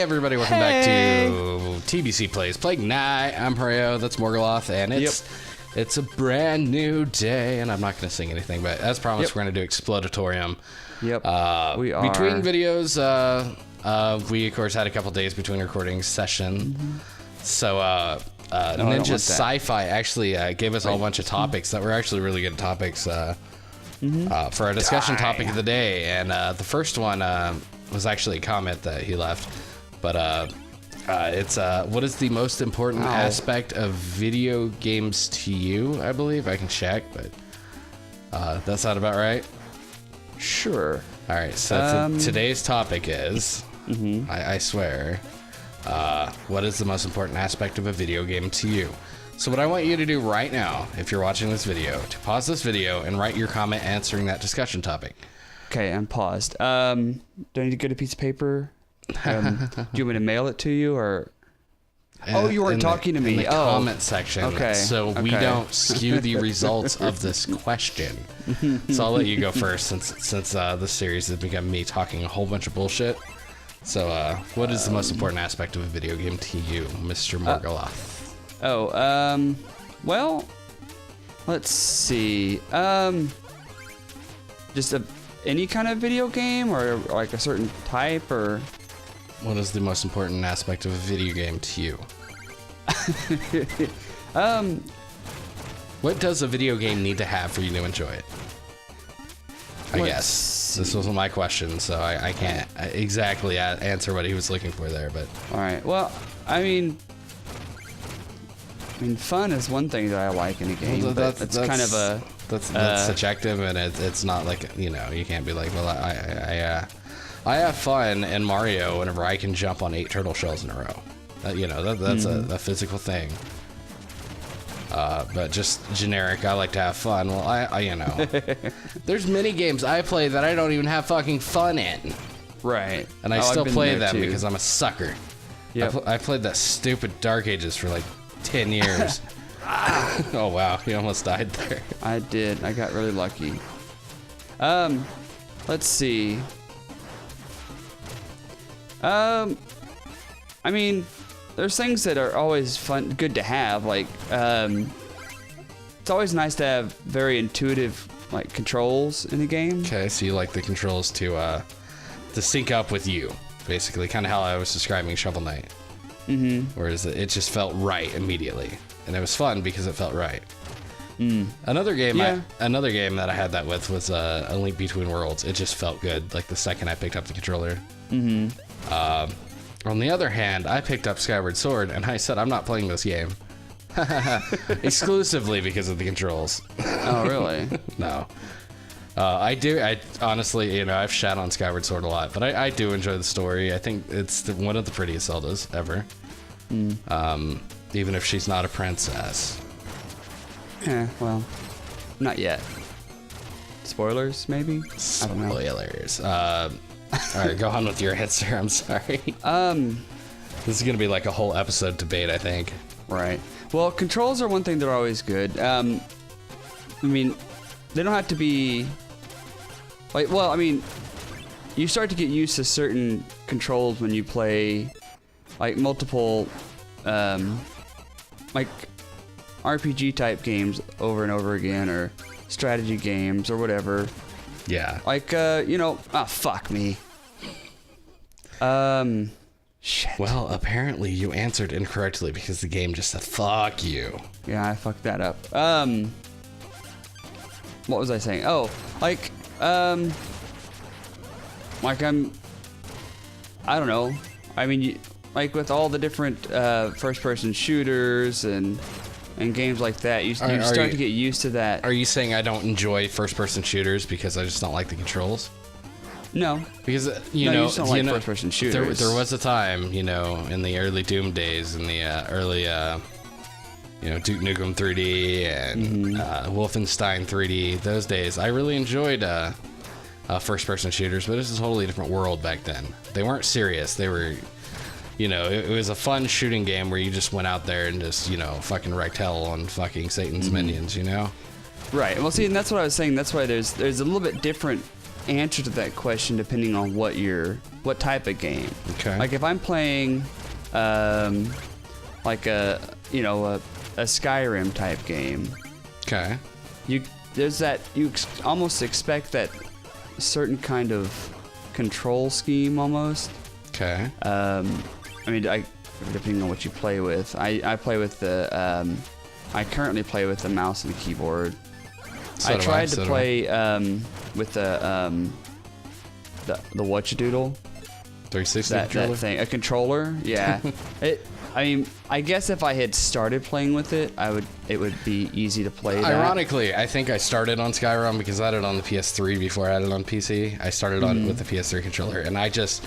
everybody, welcome back to TBC Plays Plague Night. I'm Preo, that's Morgoloth, and it's a brand new day, and I'm not going to sing anything, but as promised, we're going to do Explodatorium. We are. Between videos, we, of course, had a couple days between recording session, so Ninja Sci-Fi actually gave us a whole bunch of topics that were actually really good topics for our discussion topic of the day, and the first one was actually a comment that he left, but it's what is the most important aspect of video games to you? I believe I can check, but that sound about right? Sure. All right, so today's topic is, I swear, what is the most important aspect of a video game to you? So what I want you to do right now, if you're watching this video, to pause this video and write your comment answering that discussion topic. Okay, I'm paused. Do I need to get a piece of paper? Do you want me to mail it to you, or? Oh, you weren't talking to me. In the comment section. Okay. So we don't skew the results of this question. So I'll let you go first, since this series has become me talking a whole bunch of bullshit. So what is the most important aspect of a video game to you, Mr. Morgoloth? Well, let's see. Just any kind of video game, or like a certain type, or? What is the most important aspect of a video game to you? What does a video game need to have for you to enjoy it? I guess this was my question, so I can't exactly answer what he was looking for there, but. All right. Well, I mean, fun is one thing that I like in a game, well, but it's kind of a... That's subjective, and it's not like, you can't be like, well, I have fun in Mario whenever I can jump on 8 turtle shells in a row. That's a physical thing. But just generic, I like to have fun. Well, I there's many games I play that I don't even have fucking fun in. Right. And I still play them because I'm a sucker. Yep. I played that stupid Dark Ages for like 10 years. Oh wow, you almost died there. I did. I got really lucky. Let's see. I mean, there's things that are always fun, good to have. Like, it's always nice to have very intuitive, like, controls in a game. Okay, so you like the controls to sync up with you, basically, kind of how I was describing Shovel Knight. Whereas it just felt right immediately, and it was fun because it felt right. Another game that I had that with was A Link Between Worlds. It just felt good, like the second I picked up the controller. On the other hand, I picked up Skyward Sword, and I said I'm not playing this game exclusively because of the controls. Oh, really? No. I honestly, I've shat on Skyward Sword a lot, but I do enjoy the story. I think it's one of the prettiest Zeldas ever. Even if she's not a princess. Yeah, well, not yet. Spoilers, maybe? Spoilers. All right, go on with your answer. I'm sorry. This is gonna be like a whole episode debate, I think. Right. Well, controls are one thing that are always good. I mean, they don't have to be like. Well, I mean, you start to get used to certain controls when you play like multiple, like RPG type games over and over again, or strategy games, or whatever. Yeah. Like, fuck me. Shit. Well, apparently you answered incorrectly because the game just said, fuck you. Yeah, I fucked that up. What was I saying? Oh, like I don't know. I mean, like with all the different first-person shooters and games like that, you start to get used to that. Are you saying I don't enjoy first-person shooters because I just don't like the controls? No. Because, you just don't like first-person shooters. There was a time, in the early Doom days, in the early, Duke Nukem 3D and Wolfenstein 3D, those days, I really enjoyed first-person shooters, but it was a totally different world back then. They weren't serious. They were... it was a fun shooting game where you just went out there and just, fucking wrecked hell on fucking Satan's minions, Right. Well, see, and that's what I was saying. That's why there's a little bit different answer to that question depending on what type of game. Okay. Like if I'm playing, like a Skyrim type game. Okay. You almost expect that certain kind of control scheme almost. Okay. I mean, depending on what you play with, I play with I currently play with the mouse and the keyboard. I tried to play with the whatchadoodle. 360 that thing, a controller. Yeah. I mean, I guess if I had started playing with it, it would be easy to play. Ironically, I think I started on Skyrim because I had it on the PS3 before I had it on PC. I started on with the PS3 controller, and I just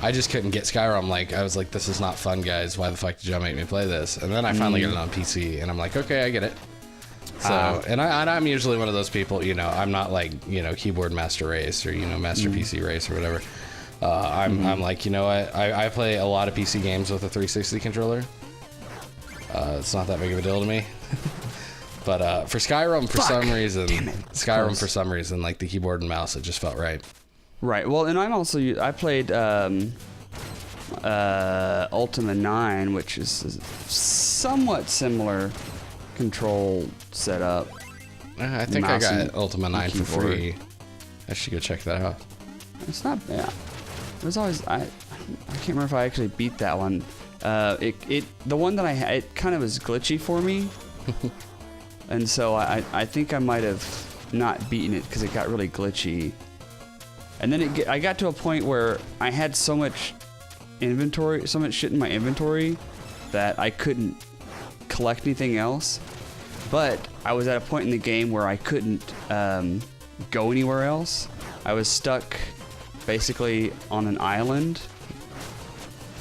couldn't get Skyrim. Like, I was like, this is not fun, guys. Why the fuck did y'all make me play this? And then I finally got it on PC, and I'm like, okay, I get it. So, and I'm usually one of those people, I'm not like, keyboard master race or, master PC race or whatever. I'm like, you know what? I play a lot of PC games with a 360 controller. It's not that big of a deal to me. But for Skyrim, for some reason, like the keyboard and mouse, it just felt right. Right. Well, and I played Ultima 9, which is a somewhat similar control setup. I think I got Ultima 9 for free. I should go check that out. It's not bad. It was always I can't remember if I actually beat that one. The one that I had, it kind of was glitchy for me, and so I think I might have not beaten it because it got really glitchy. And then I got to a point where I had so much shit in my inventory that I couldn't collect anything else. But I was at a point in the game where I couldn't go anywhere else. I was stuck basically on an island.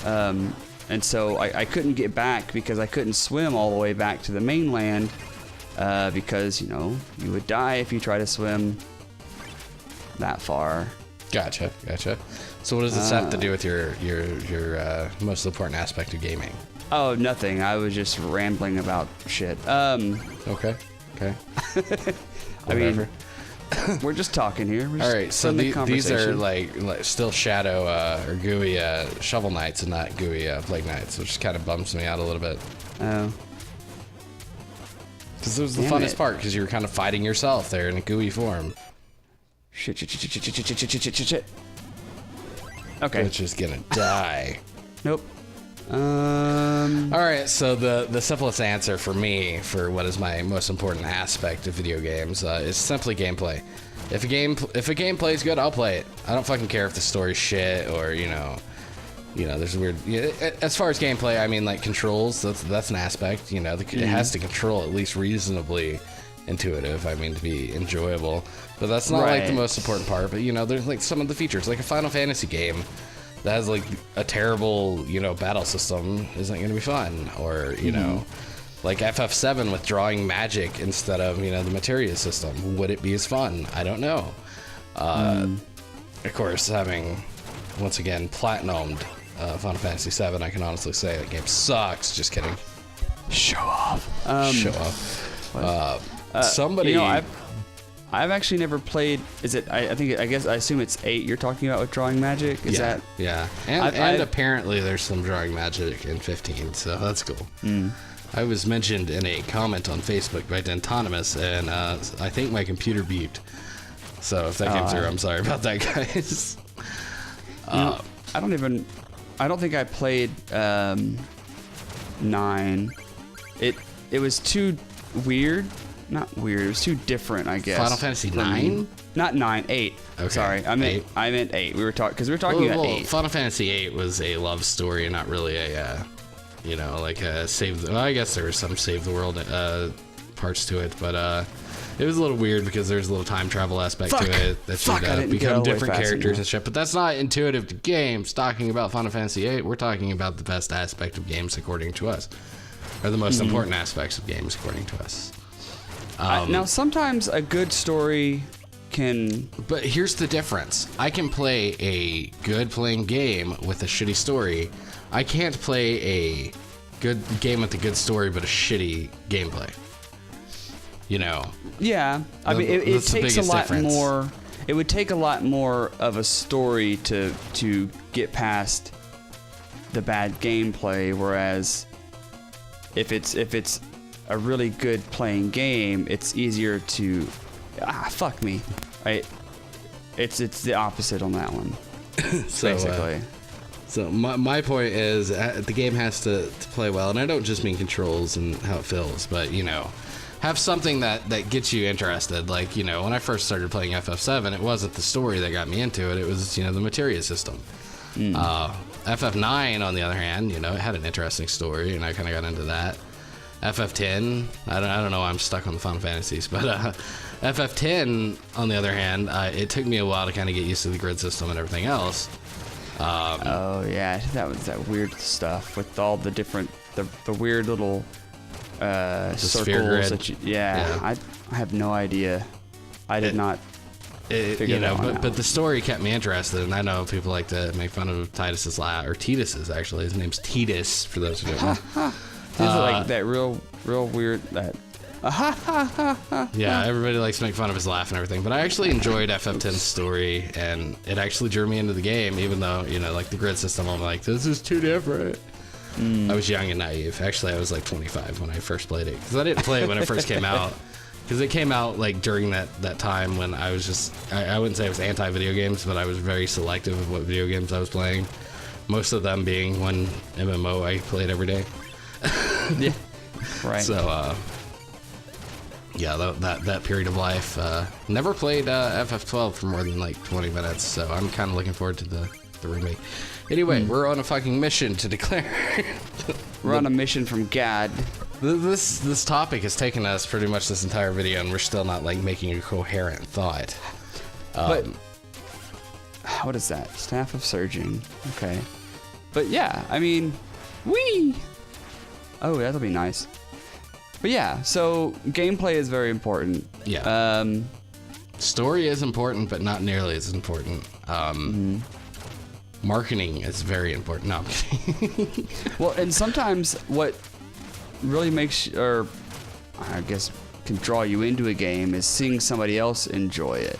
And so I couldn't get back because I couldn't swim all the way back to the mainland because, you would die if you try to swim that far. Gotcha. So what does this have to do with your most important aspect of gaming? Oh, nothing. I was just rambling about shit. Okay. I mean, we're just talking here. All right, so these are like still Shadow or GUI Shovel Knights and not GUI Plague Knights, which kind of bums me out a little bit. Oh. Because it was the funnest part, because you were kind of fighting yourself there in a GUI form. Shit. Okay. Which is gonna die. Nope. All right, so the simplest answer for me for what is my most important aspect of video games is simply gameplay. If a game plays good, I'll play it. I don't fucking care if the story's shit or there's weird. As far as gameplay, I mean, like controls. That's an aspect. It has to control at least reasonably intuitive. I mean, to be enjoyable. But that's not like the most important part. But there's like some of the features, like a Final Fantasy game that has like a terrible, battle system isn't going to be fun. Or, like FF7 with drawing magic instead of, the materia system. Would it be as fun? I don't know. Of course, having, once again, platinumed Final Fantasy 7, I can honestly say that game sucks. Just kidding. Show off. Somebody... I've actually never played. Is it? I assume it's 8. You're talking about with drawing magic. Is that? Yeah. And apparently there's some drawing magic in 15, so that's cool. I was mentioned in a comment on Facebook by Dentonymous, and I think my computer beeped. So if that came through, I'm sorry about that, guys. I don't think I played 9. It was too weird. Not weird. It was too different, I guess. Final Fantasy 9? Not 9. 8. Okay. Sorry, I meant 8. We were talking about 8. Final Fantasy 8 was a love story, not really a, like a save. Well, I guess there was some save the world parts to it, but it was a little weird because there's a little time travel aspect to it that should become different characters and shit. But that's not intuitive to games. Talking about Final Fantasy 8, we're talking about the best aspect of games according to us, or the most important aspects of games according to us. Now, sometimes a good story can... But here's the difference. I can play a good playing game with a shitty story. I can't play a good game with a good story but a shitty gameplay. You know. Yeah, I mean, it takes a lot more. It would take a lot more of a story to get past the bad gameplay. Whereas if it's a really good playing game, it's easier to fuck me, right? It's the opposite on that one. So, basically. So my point is the game has to play well, and I don't just mean controls and how it feels, but you know, have something that gets you interested. Like, you know, when I first started playing FF7, it wasn't the story that got me into it. It was, you know, the materia system. FF9, on the other hand, you know, it had an interesting story, and I kind of got into that. FF10, I don't know why I'm stuck on the Final Fantasies, but FF10, on the other hand, it took me a while to kind of get used to the grid system and everything else. Oh yeah, that was that weird stuff with all the different, the weird little circles that yeah. I have no idea. I did not figure you know, that one out. but the story kept me interested, and I know people like to make fun of Titus's Titus's actually. His name's Titus, for those who don't know. This is like that real weird that. Yeah, everybody likes to make fun of his laugh and everything, but I actually enjoyed FF10's story, and it actually drew me into the game, even though, you know, like the grid system, I'm like, this is too different. I was young and naive. Actually, I was like 25 when I first played it, because I didn't play it when it first came out, because it came out like during that time when I was just, I wouldn't say I was anti-video games, but I was very selective of what video games I was playing, most of them being one MMO I played every day. Yeah, right. So, yeah, that period of life. Never played FF12 for more than like 20 minutes, so I'm kind of looking forward to the remake. Anyway, we're on a fucking mission to declare. We're on a mission from God. This topic has taken us pretty much this entire video, and we're still not like making a coherent thought. But what is that? Staff of Surging. Okay. But yeah, I mean, oh, that'll be nice. But yeah, so gameplay is very important. Yeah. Story is important, but not nearly as important. Marketing is very important. No, I'm kidding. Well, and sometimes what really makes, or I guess can draw you into a game is seeing somebody else enjoy it.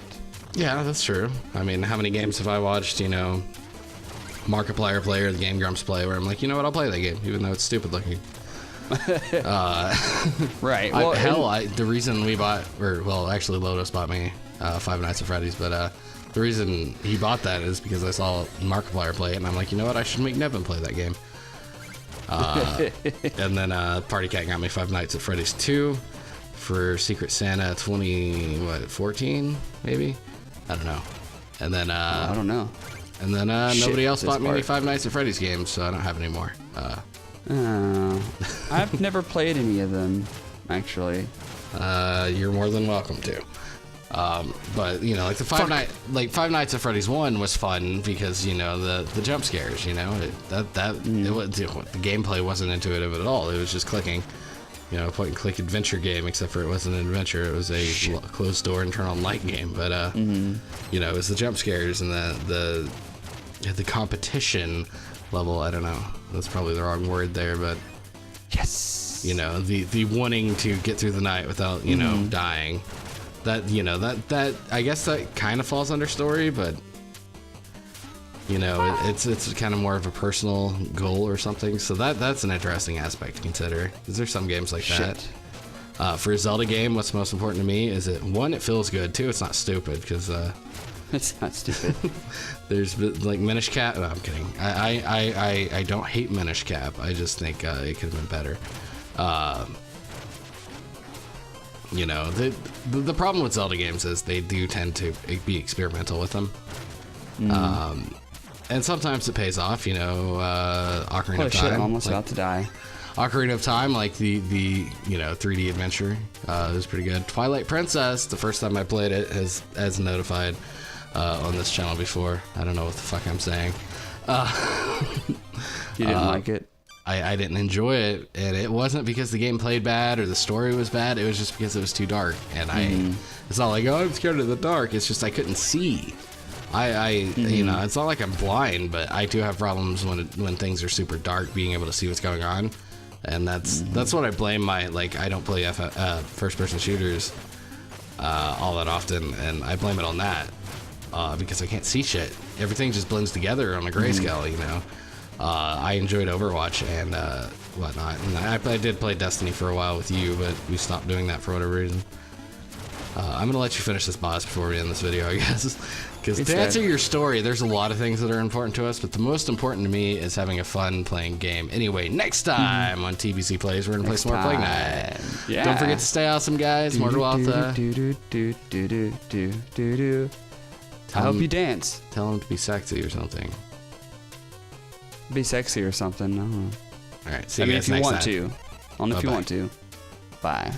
Yeah, that's true. I mean, how many games have I watched, you know, Markiplier play or the Game Grumps play, where I'm like, you know what, I'll play that game, even though it's stupid looking. Right. Well, the reason we bought, or well, actually Lotus bought me Five Nights at Freddy's, but the reason he bought that is because I saw Markiplier play it, and I'm like, you know what, I should make Nevin play that game. And then Party Cat got me Five Nights at Freddy's 2 for Secret Santa 2014 maybe, I don't know. And then I don't know. And then nobody else bought me any Five Nights at Freddy's games, so I don't have any more. I've never played any of them, actually. You're more than welcome to. But you know, like the Five Nights at Freddy's 1 was fun because, you know, the jump scares. You know, the gameplay wasn't intuitive at all. It was just clicking. You know, a point and click adventure game, except for it wasn't an adventure. It was a closed door and turn on light game. But you know, it was the jump scares and the competition level. I don't know. That's probably the wrong word there, but yes, you know, the wanting to get through the night without, you know, dying. That, you know, that I guess that kind of falls under story, but you know, it's kind of more of a personal goal or something. So that's an interesting aspect to consider. Because there's some games like that. For a Zelda game, what's most important to me is that, one, it feels good. Two, it's not stupid, because it's not stupid. There's like Minish Cap. No, I'm kidding. I don't hate Minish Cap. I just think it could have been better. You know, the problem with Zelda games is they do tend to be experimental with them. And sometimes it pays off, you know. Ocarina of Time. Shit, I'm almost about to die. Ocarina of Time, like the you know, 3D adventure, is pretty good. Twilight Princess, the first time I played it, as notified on this channel before. I don't know what the fuck I'm saying. You didn't like it? I didn't enjoy it, and it wasn't because the game played bad or the story was bad. It was just because it was too dark, and it's not like, oh, I'm scared of the dark. It's just I couldn't see. You know, it's not like I'm blind, but I do have problems when things are super dark, being able to see what's going on. And that's what I blame my, like, I don't play first-person shooters all that often, and I blame it on that because I can't see shit. Everything just blends together on a grayscale, you know. I enjoyed Overwatch and whatnot, and I did play Destiny for a while with you, but we stopped doing that for whatever reason. I'm gonna let you finish this boss before we end this video, I guess. Because to answer your story, there's a lot of things that are important to us, but the most important to me is having a fun playing game. Anyway, next time on TBC Plays, we're gonna play some more Plague Knight. Yeah. Don't forget to stay awesome, guys. More Dwaltha. I hope you dance. Tell him to be sexy or something. Be sexy or something. I don't know. All right, see you guys next time. If you want to. Only if you want to. Bye.